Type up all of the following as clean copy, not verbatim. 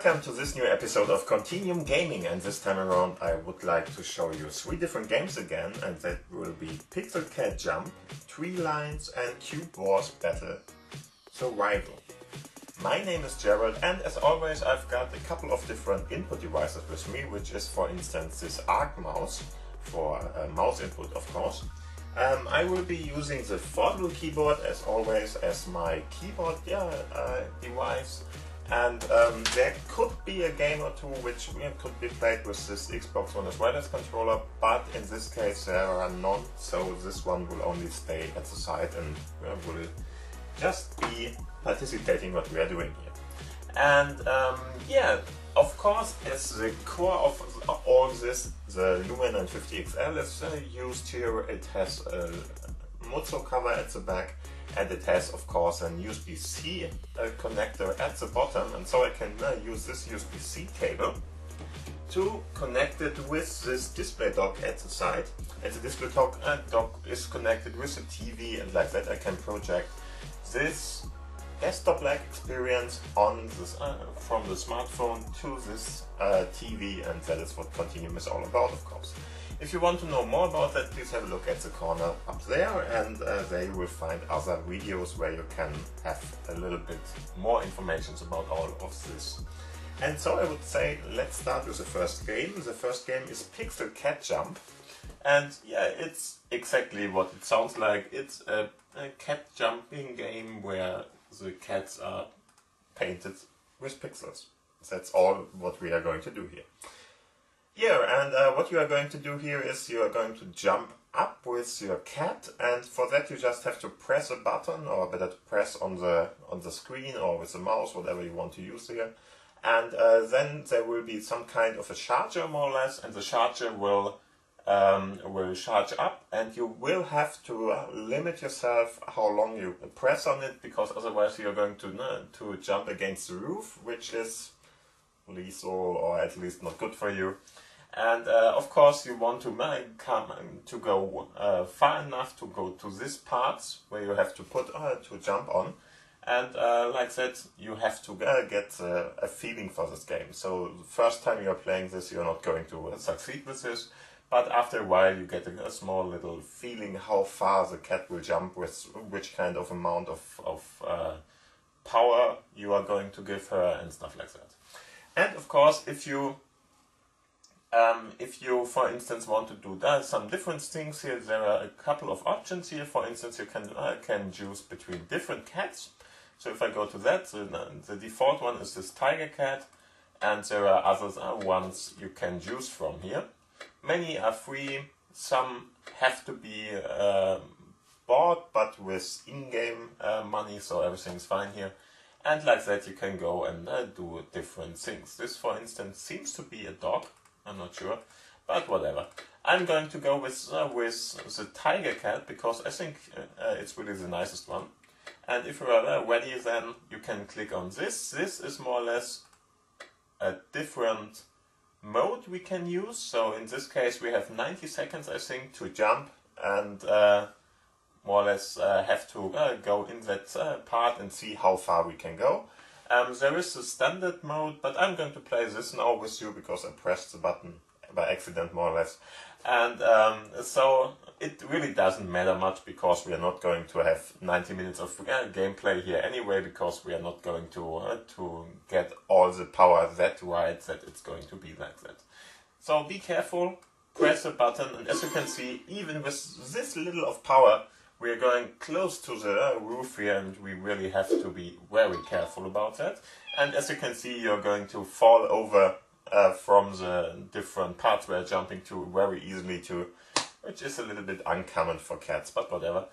welcome to this new episode of Continuum Gaming, and this time around I would like to show you 3 different games again, and that will be Pixel Cat Jump, Tree Lines and Cube Wars Battle Survival. My name is Gerald, and as always I've got a couple of different input devices with me, which is for instance this ARC mouse, for mouse input of course. I will be using the Foldable keyboard as always as my keyboard device, and there could be a game or two which could be played with this Xbox One as well as controller, but in this case there are none, so this one will only stay at the side and will just be participating what we are doing here. And of course, as the core of all this, the Lumia 950 XL is used here. It has a Mozo cover at the back, and it has of course an USB-C connector at the bottom, and so I can use this USB-C cable to connect it with this display dock at the side. And the display dock is connected with the TV, and like that I can project this desktop-like experience on this, from the smartphone to this TV, and that is what Continuum is all about, of course. If you want to know more about that, please have a look at the corner up there, and there you will find other videos where you can have a little bit more information about all of this. And so I would say let's start with the first game. The first game is Pixel Cat Jump, and yeah, it's exactly what it sounds like. It's a cat jumping game where the cats are painted with pixels. That's all what we are going to do here. And what you are going to do here is you are going to jump up with your cat, and for that you just have to press a button, or better to press on the screen or with the mouse, whatever you want to use here. And then there will be some kind of a charger more or less, and the charger will charge up, and you will have to limit yourself how long you press on it, because otherwise you're going to jump against the roof, which is lethal, or at least not good for you. And of course you want to go far enough to go to this part where you have to to jump on, and like that you have to get a feeling for this game. So the first time you are playing this, you're not going to succeed with this. But after a while you get a small little feeling how far the cat will jump, with which kind of amount of power you are going to give her and stuff like that. And of course, if you for instance want to do some different things here, there are a couple of options here. For instance, you can choose between different cats. So if I go to that, the default one is this tiger cat, and there are other ones you can choose from here. Many are free, some have to be bought, but with in-game money, so everything's fine here. And like that you can go and do different things. This, for instance, seems to be a dog, I'm not sure, but whatever. I'm going to go with the tiger cat, because I think it's really the nicest one. And if you are ready, then you can click on this. This is more or less a different mode we can use. So in this case we have 90 seconds, I think, to jump, and more or less have to go in that part and see how far we can go. There is a standard mode, but I'm going to play this now with you because I pressed the button by accident, more or less. And so it really doesn't matter much, because we are not going to have 90 minutes of gameplay here anyway, because we are not going to get all the power that right that it's going to be like that. So be careful, press a button, and as you can see, even with this little of power, we are going close to the roof here, and we really have to be very careful about that. And as you can see, you're going to fall over from the different parts we're jumping to very easily too, which is a little bit uncommon for cats, but whatever.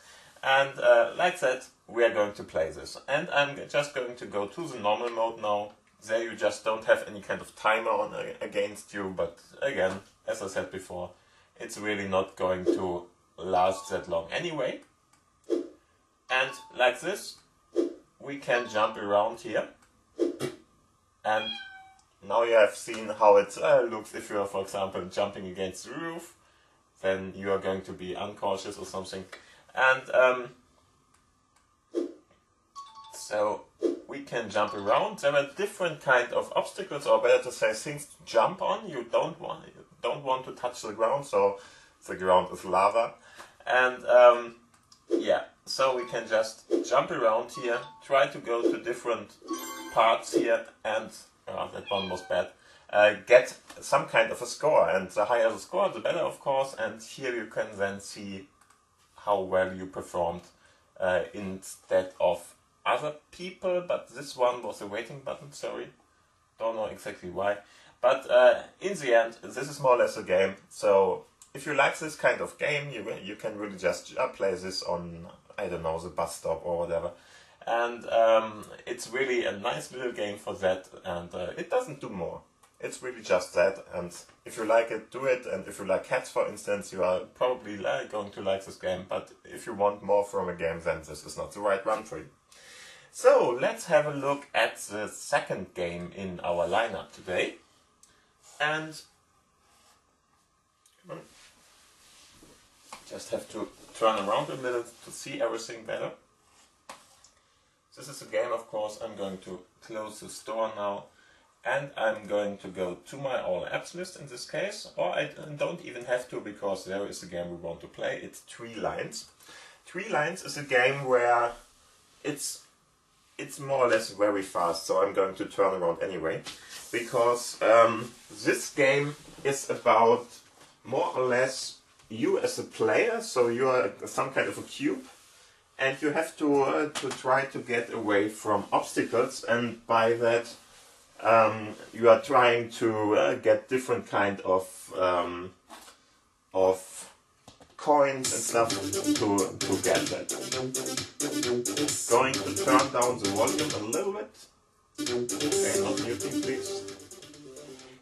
And like that, we are going to play this. And I'm just going to go to the normal mode now. There you just don't have any kind of timer on against you, but again, as I said before, it's really not going to last that long anyway. And like this, we can jump around here. And now you have seen how it looks if you are, for example, jumping against the roof. Then you are going to be uncautious or something. And so we can jump around. There are different kind of obstacles, or better to say, things to jump on. You don't want to touch the ground, so the ground is lava. And yeah, so we can just jump around here, try to go to different parts here, and that one was bad. Get some kind of a score, and the higher the score, the better, of course. And here you can then see how well you performed instead of other people. But this one was a waiting button, sorry. Don't know exactly why. But in the end, this is more or less a game. So if you like this kind of game, you can really just play this on, I don't know, the bus stop or whatever. And it's really a nice little game for that, and it doesn't do more. It's really just that, and if you like it, do it. And if you like cats, for instance, you are probably going to like this game. But if you want more from a game, then this is not the right one for you. So let's have a look at the second game in our lineup today. And just have to turn around a minute to see everything better. This is a game, of course. I'm going to close the store now. And I'm going to go to my all apps list in this case, or I don't even have to, because there is the game we want to play. It's 3 Lines. 3 Lines is a game where it's more or less very fast, so I'm going to turn around anyway, because this game is about more or less you as a player, so you are some kind of a cube, and you have to try to get away from obstacles, and by that you are trying to get different kind of coins and stuff to get that. Going to turn down the volume a little bit. Okay, not muting, please.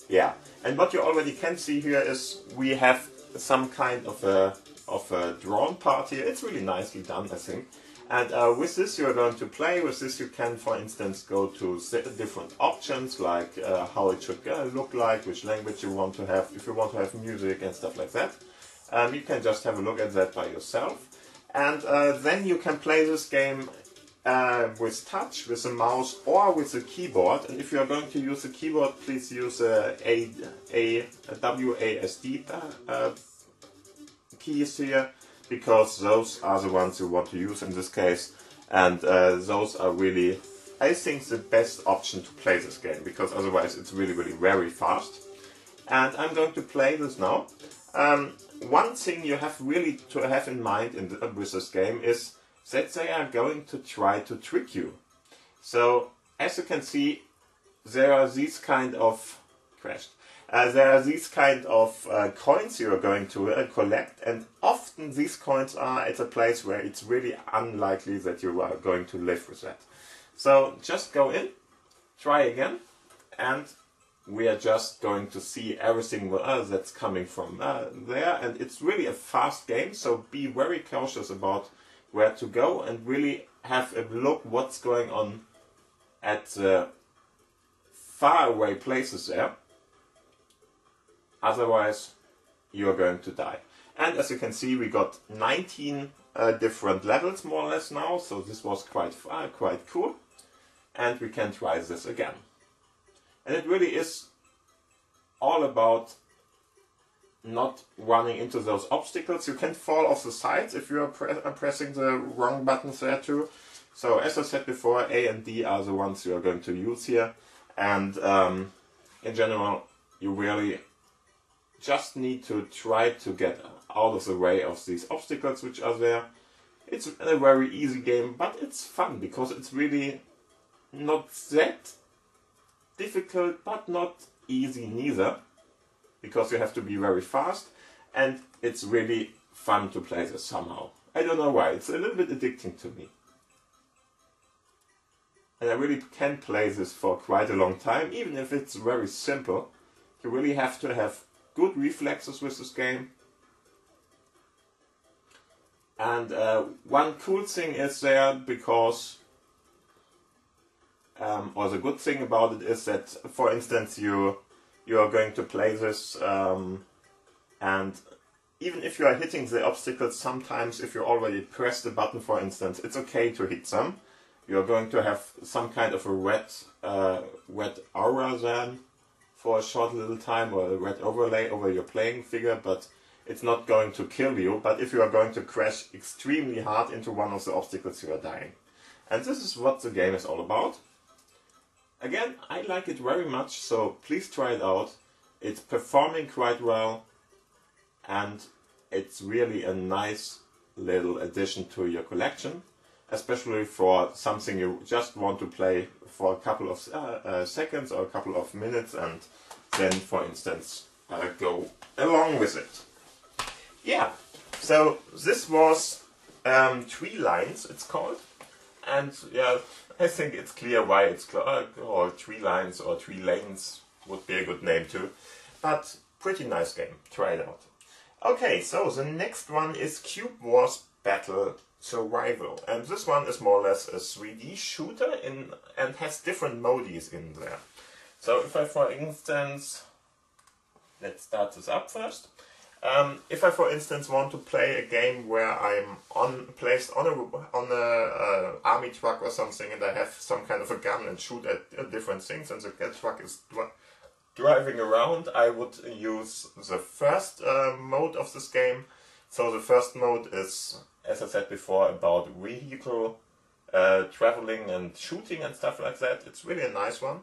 Yeah, and what you already can see here is we have some kind of a drawn part here. It's really nicely done, I think. And with this you're going to play. With this you can, for instance, go to different options, like how it should look like, which language you want to have, if you want to have music and stuff like that. You can just have a look at that by yourself. And then you can play this game with touch, with a mouse, or with a keyboard. And if you are going to use a keyboard, please use a WASD keys here, because those are the ones you want to use in this case, and those are really, I think, the best option to play this game, because otherwise it's really very fast. And I'm going to play this now. One thing you have really to have in mind with this game is that they are going to try to trick you. So as you can see, there are these kind of coins you are going to collect, and often these coins are at a place where it's really unlikely that you are going to live with that. So just go in, try again, and we are just going to see everything that's coming from there. And it's really a fast game, so be very cautious about where to go and really have a look what's going on at the far away places there. Otherwise, you are going to die. And as you can see, we got 19 different levels more or less now, so this was quite cool. And we can try this again. And it really is all about not running into those obstacles. You can fall off the sides if you are pressing the wrong buttons there too. So as I said before, A and D are the ones you are going to use here. And in general, you really just need to try to get out of the way of these obstacles which are there. It's a very easy game, but it's fun because it's really not that difficult, but not easy neither, because you have to be very fast, and it's really fun to play this somehow. I don't know why, it's a little bit addicting to me. And I really can play this for quite a long time, even if it's very simple. You really have to have good reflexes with this game. And one cool thing is there, because or the good thing about it is that, for instance, you are going to play this and even if you are hitting the obstacles, sometimes if you already press the button, for instance, it's okay to hit them, you're going to have some kind of a red aura then for a short little time, or a red overlay over your playing figure, but it's not going to kill you. But if you are going to crash extremely hard into one of the obstacles, you are dying. And this is what the game is all about. Again, I like it very much, so please try it out. It's performing quite well, and it's really a nice little addition to your collection, especially for something you just want to play for a couple of seconds or a couple of minutes, and then, for instance, go along with it. Yeah, so this was 3 lines, it's called, and yeah, I think it's clear why it's called 3 lines, or 3 lanes would be a good name too, but pretty nice game, try it out. Okay, so the next one is Cube Wars Battle Survival, and this one is more or less a 3D shooter and has different modis in there. So if I, for instance, let's start this up first. If I, for instance, want to play a game where I'm placed on a army truck or something, and I have some kind of a gun and shoot at different things, and the truck is driving around, I would use the first mode of this game. So the first mode is, as I said before, about vehicle traveling and shooting and stuff like that. It's really a nice one.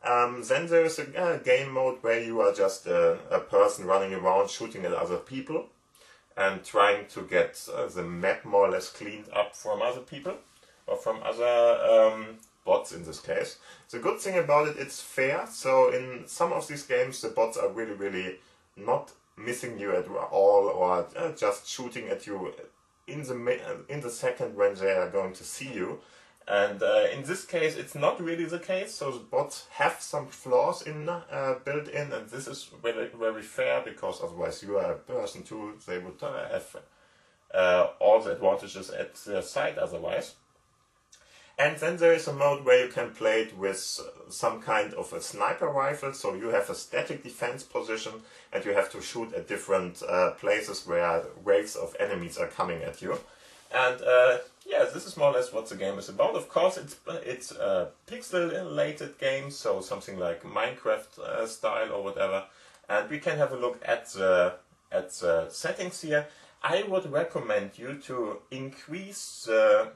Then there is a game mode where you are just a person running around shooting at other people and trying to get the map more or less cleaned up from other people, or from other bots in this case. The good thing about it, it's fair. So in some of these games the bots are really not missing you at all, or just shooting at you in the second when they are going to see you. And in this case it's not really the case, so the bots have some flaws built in, and this is very fair, because otherwise you are a person too, they would have all the advantages at their side otherwise. And then there is a mode where you can play it with some kind of a sniper rifle, so you have a static defense position and you have to shoot at different places where waves of enemies are coming at you. And yeah, this is more or less what the game is about. Of course, it's a pixelated game, so something like Minecraft style or whatever. And we can have a look at the settings here. I would recommend you to increase the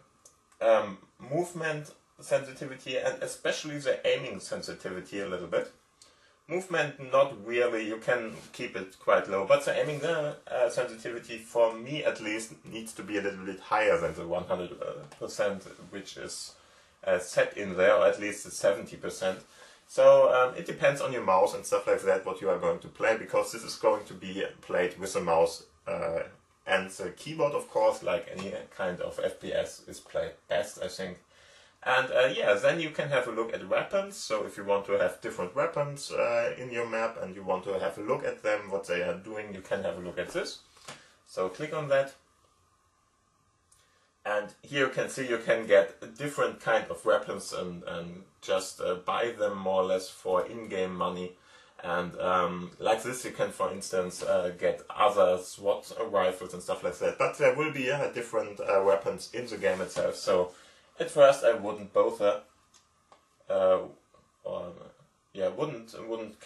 movement sensitivity and especially the aiming sensitivity a little bit. Movement, not really, you can keep it quite low, but the aiming sensitivity, for me at least, needs to be a little bit higher than the 100%, which is set in there, or at least the 70%. So it depends on your mouse and stuff like that, what you are going to play, because this is going to be played with a mouse and the keyboard, of course, like any kind of FPS, is played best, I think. And yeah, then you can have a look at weapons. So if you want to have different weapons in your map and you want to have a look at them, what they are doing, you can have a look at this. So click on that. And here you can see you can get different kind of weapons and just buy them more or less for in-game money. And like this you can, for instance, get other SWAT rifles and stuff like that. But there will be different weapons in the game itself. So at first I wouldn't bother, wouldn't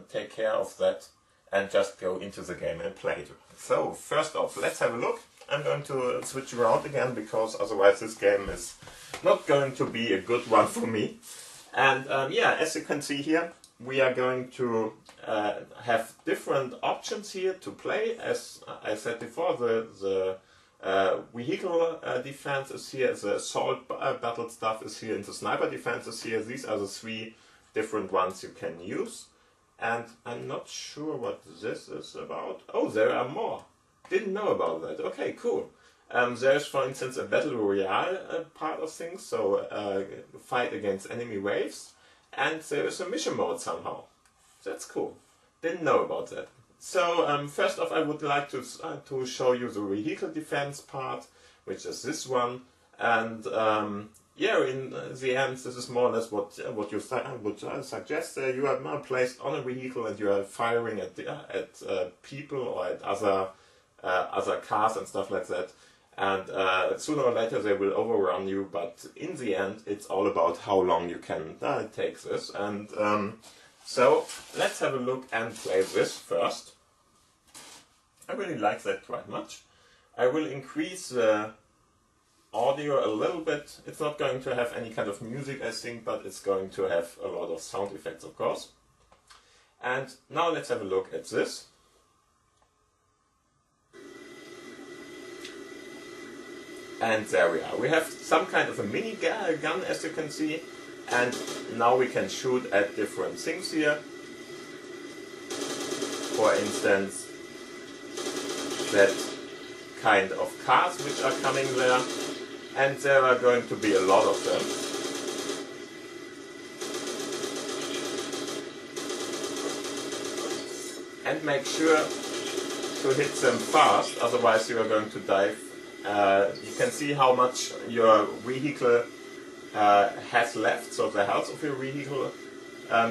take care of that, and just go into the game and play it. So first off, let's have a look. I'm going to switch around again, because otherwise this game is not going to be a good one for me. And yeah, as you can see here, we are going to have different options here to play. As I said before, the vehicle defense is here, the assault battle stuff is here, and the sniper defense is here. These are the 3 different ones you can use. And I'm not sure what this is about. Oh, there are more. Didn't know about that. Okay, cool. There's, for instance, a battle royale part of things, so fight against enemy waves. And there is a mission mode somehow. That's cool. Didn't know about that. So first off, I would like to show you the vehicle defense part, which is this one. And yeah, in the end, this is more or less what you would suggest. You are placed on a vehicle and you are firing at people or at other cars and stuff like that. And sooner or later they will overrun you, but in the end it's all about how long you can take this. And so let's have a look and play this first. I really like that quite much. I will increase the audio a little bit. It's not going to have any kind of music, I think, but it's going to have a lot of sound effects, of course. And now let's have a look at this. And there we are. We have some kind of a mini gun, as you can see, and now we can shoot at different things here. For instance, that kind of cars which are coming there, and there are going to be a lot of them. And make sure to hit them fast, otherwise you are going to die. You can see how much your vehicle has left, so the health of your vehicle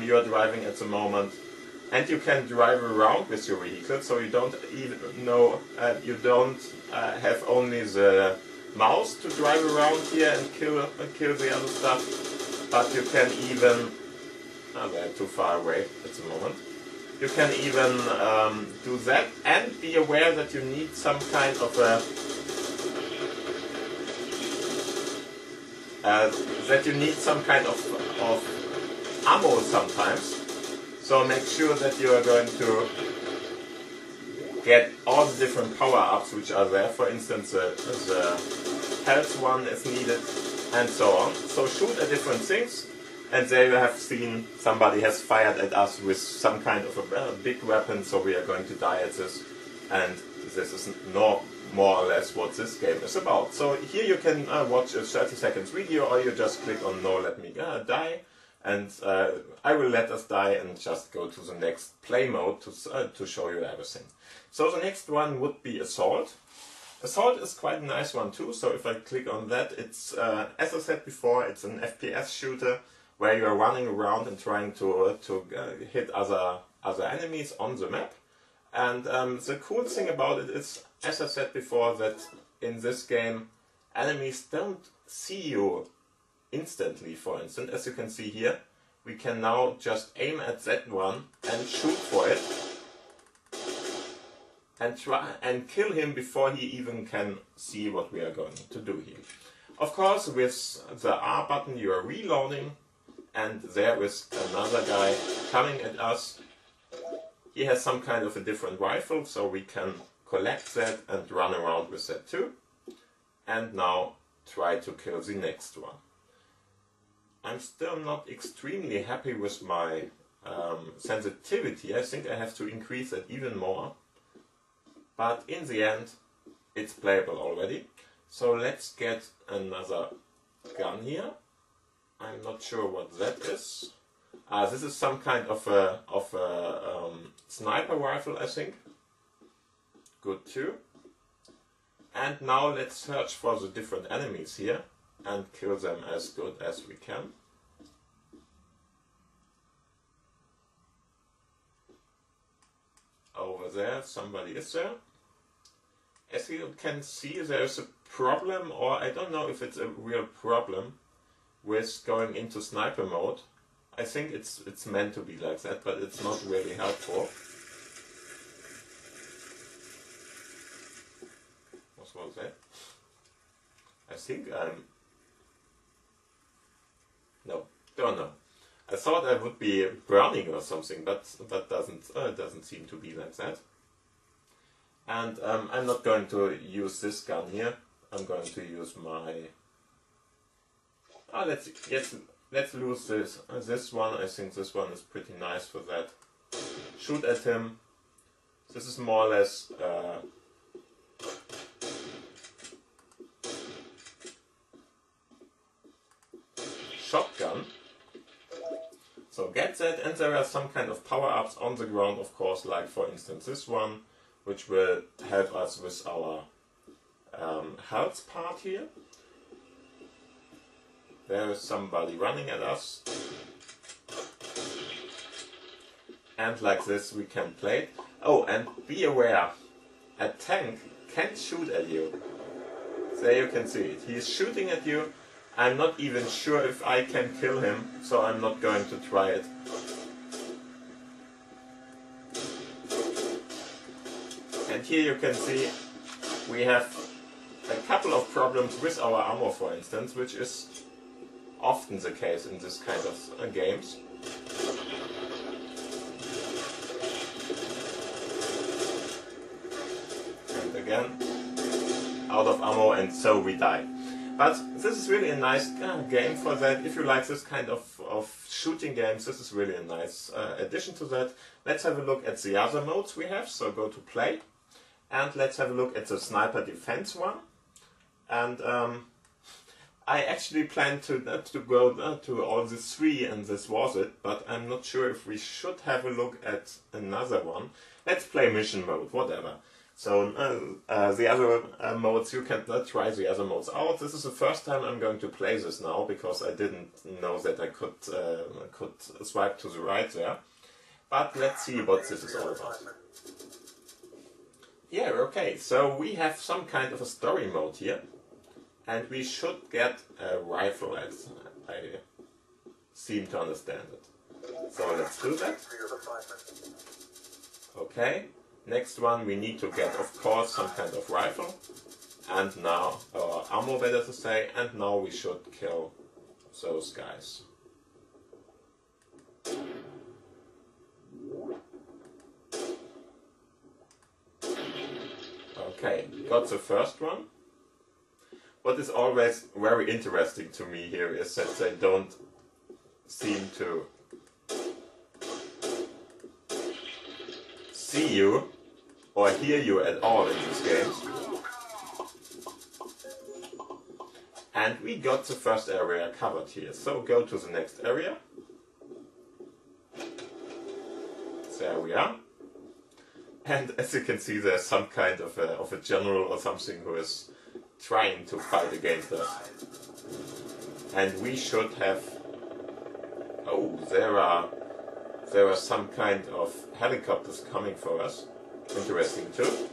you are driving at the moment. And you can drive around with your vehicle, so you don't even know, you don't have only the mouse to drive around here and kill the other stuff, but you can even, they're too far away at the moment. You can even do that, and be aware that you need some kind of a ammo sometimes. So make sure that you are going to get all the different power-ups which are there. For instance, the health one is needed, and so on. So shoot at different things, and there you have seen somebody has fired at us with some kind of a big weapon, so we are going to die at this. And this is more or less what this game is about. So here you can watch a 30 seconds video, or you just click on no, let me die. And I will let us die and just go to the next play mode to show you everything. So the next one would be Assault. Assault is quite a nice one too, so if I click on that, it's, as I said before, it's an FPS shooter where you are running around and trying to hit other enemies on the map. And the cool thing about it is, as I said before, that in this game enemies don't see you instantly. For instance, as you can see here, we can now just aim at that one and shoot for it and try and kill him before he even can see what we are going to do here. Of course, with the R button you are reloading, and there is another guy coming at us. He has some kind of a different rifle, so we can collect that and run around with that too. And now try to kill the next one. I'm still not extremely happy with my sensitivity. I think I have to increase it even more. But in the end, it's playable already. So let's get another gun here. I'm not sure what that is. This is some kind of a sniper rifle, I think. Good too. And now let's search for the different enemies here and kill them as good as we can. Over there, somebody is there. As you can see, there is a problem, or I don't know if it's a real problem, with going into sniper mode. I think it's meant to be like that, but it's not really helpful. What was that? I think no, don't know. I thought I would be burning or something, but doesn't seem to be like that. And I'm not going to use this gun here. I'm going to use my. Let's lose this one. I think this one is pretty nice for that. Shoot at him. This is more or less shotgun. So get that, and there are some kind of power-ups on the ground, of course, like for instance this one, which will help us with our health part here. There is somebody running at us. And like this we can play it. Oh, and be aware, a tank can't shoot at you. There you can see it. He's shooting at you. I'm not even sure if I can kill him, so I'm not going to try it. And here you can see we have a couple of problems with our ammo, for instance, which is often the case in this kind of games. And again, out of ammo, and so we die. But this is really a nice game for that. If you like this kind of shooting games, this is really a nice addition to that. Let's have a look at the other modes we have. So go to play, and let's have a look at the sniper defense one. And I actually planned to go to all the three, and this was it. But I'm not sure if we should have a look at another one. Let's play mission mode, whatever. So the other modes, you can try the other modes out. This is the first time I'm going to play this now, because I didn't know that I could swipe to the right there. But let's see what this is all about. Yeah, okay, so we have some kind of a story mode here. And we should get a rifle, as I seem to understand it. So let's do that. Okay. Next one, we need to get, of course, some kind of rifle, and now, or ammo better to say, and now we should kill those guys. Okay, got the first one. What is always very interesting to me here is that they don't seem to see you or hear you at all in these games. And we got the first area covered here, so go to the next area. There we are. And as you can see, there's some kind of a general or something who is trying to fight against us. And we should have... Oh, there are some kind of helicopters coming for us. Interesting too.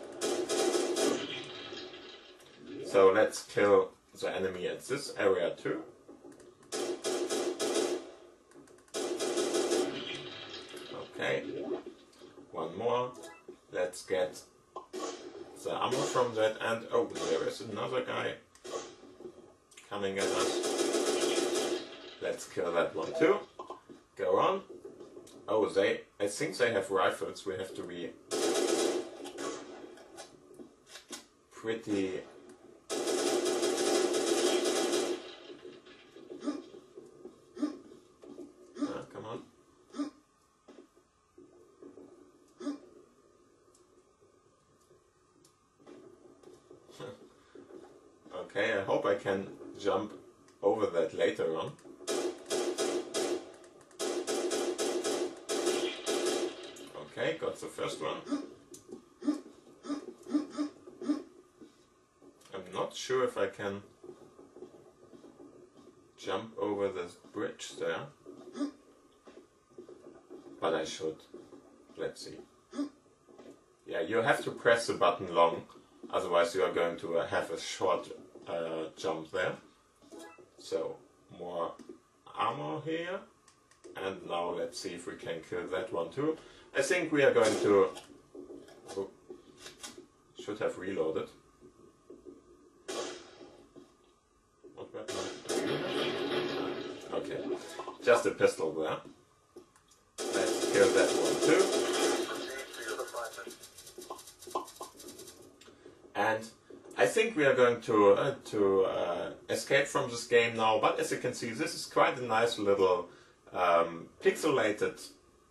So let's kill the enemy at this area too. Okay, one more. Let's get the ammo from that, and oh, there is another guy coming at us. Let's kill that one too. Go on. Oh, I think they have rifles. We have to be pretty... come on. Okay, I hope I can jump over that later on. Okay, got the first one. I'm not sure if I can jump over this bridge there, but I should. Let's see. Yeah, you have to press the button long, otherwise you are going to have a short jump there. So, more ammo here, and now let's see if we can kill that one too. I think we are going to... Oh, should have reloaded. What weapon do you have? Okay, just a pistol there. Let's kill that one too. And I think we are going to escape from this game now, but as you can see, this is quite a nice little pixelated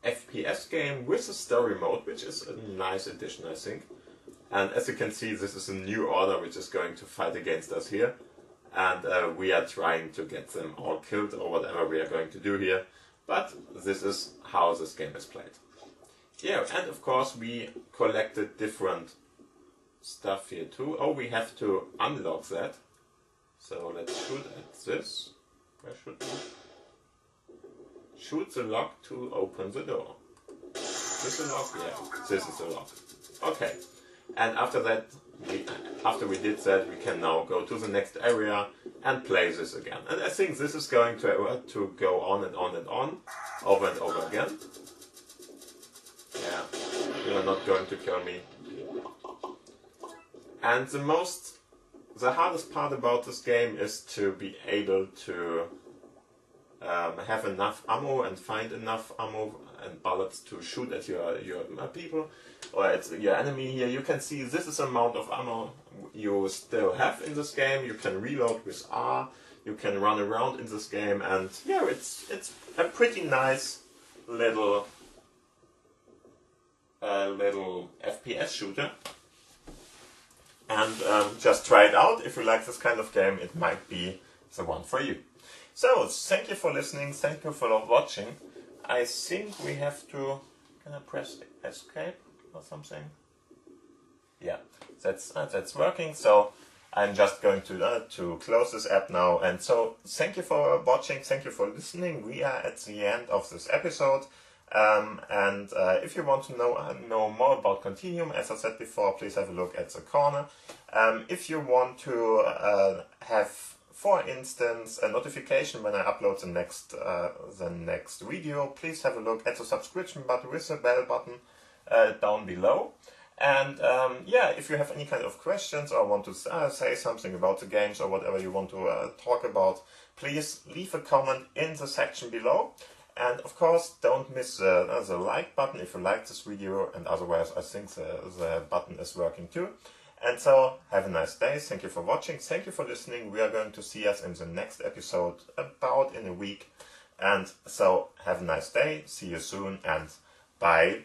FPS game with a story mode, which is a nice addition, I think. And as you can see, this is a new order which is going to fight against us here. And we are trying to get them all killed, or whatever we are going to do here. But this is how this game is played. Yeah, and of course we collected different stuff here too. Oh, we have to unlock that. So let's shoot at this. Where should we? Shoot the lock to open the door. Is this a lock? Yeah, this is a lock. Okay. And after that, we after we did that, we can now go to the next area and play this again. And I think this is going to go on and on and on, over and over again. Yeah, you are not going to kill me. And the hardest part about this game is to be able to have enough ammo and find enough ammo and bullets to shoot at your people or at your enemy. Here you can see this is the amount of ammo you still have in this game. You can reload with R, you can run around in this game, and yeah, it's a pretty nice little FPS shooter. And just try it out. If you like this kind of game, it might be the one for you. So, thank you for listening, thank you for watching. I think we have to... Can I press escape or something? Yeah, that's working. So, I'm just going to close this app now. And so, thank you for watching, thank you for listening. We are at the end of this episode. If you want to know more about Continuum, as I said before, please have a look at the corner. If you want to have, for instance, a notification when I upload the next video, please have a look at the subscription button with the bell button down below. And yeah, if you have any kind of questions or want to say something about the games or whatever you want to talk about, please leave a comment in the section below. And of course, don't miss the like button if you like this video, and otherwise I think the button is working too. And so, have a nice day, thank you for watching, thank you for listening. We are going to see us in the next episode about in a week. And so, have a nice day, see you soon, and bye.